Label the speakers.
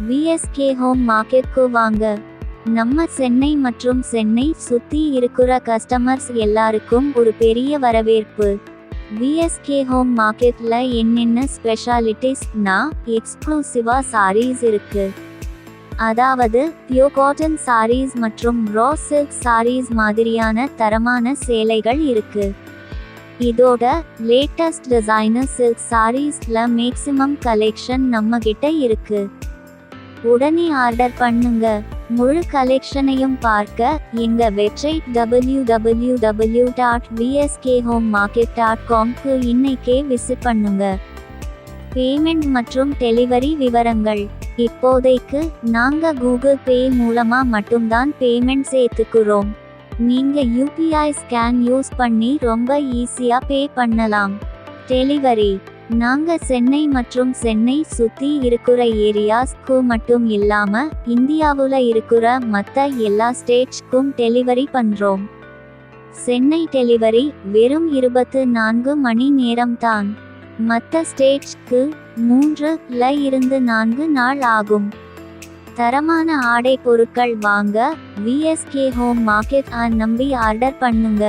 Speaker 1: VSK home மார்க்கெட்க்கு வாங்க. நம்ம சென்னை மற்றும் சென்னை சுத்தி இருக்கிற கஸ்டமர்ஸ் எல்லாருக்கும் ஒரு பெரிய வரவேற்பு. விஎஸ்கே ஹோம் மார்க்கெட்ல என்னென்ன ஸ்பெஷாலிட்டிஸ்னா எக்ஸ்க்ளூசிவா சாரீஸ் இருக்கு. அதாவது பியூர் காட்டன் சாரீஸ் மற்றும் ரா சில்க் சாரீஸ் மாதிரியான தரமான சேலைகள் இருக்கு. இதோட லேட்டஸ்ட் டிசைனர் சில்க் சாரீஸ்ல மேக்ஸிமம் கலெக்ஷன் நம்ம கிட்ட இருக்கு. உடனே ஆர்டர் பண்ணுங்க. முழு கலெக்ஷனையும் பார்க்க எங்க வெப்சைட் www.vskhomemarket.com-க்கு இன்னைக்கே விசிட் பண்ணுங்க. பேமெண்ட் மற்றும் டெலிவரி விவரங்கள். இப்போதைக்கு நாங்க கூகுள் பே மூலமா மட்டும்தான் பேமெண்ட் சேர்த்துக்கிறோம். நீங்க யூபிஐ ஸ்கேன் யூஸ் பண்ணி ரொம்ப ஈஸியா பே பண்ணலாம். டெலிவரி நாங்க சென்னை மற்றும் சென்னை சுத்தி இருக்கிற ஏரியாஸ்க்கு மட்டும் இல்லாம இந்தியாவுல இருக்கிற மத்த எல்லா ஸ்டேட்ஸ்க்கும் டெலிவரி பண்றோம். சென்னை டெலிவரி வெறும் 24 மணி நேரம் தான். மத்த ஸ்டேட்ஸ்க்கு 3-4 நாள் ஆகும். தரமான ஆடை பொருட்கள் வாங்க விஎஸ்கே ஹோம் மார்க்கெட் நம்பி ஆர்டர் பண்ணுங்க.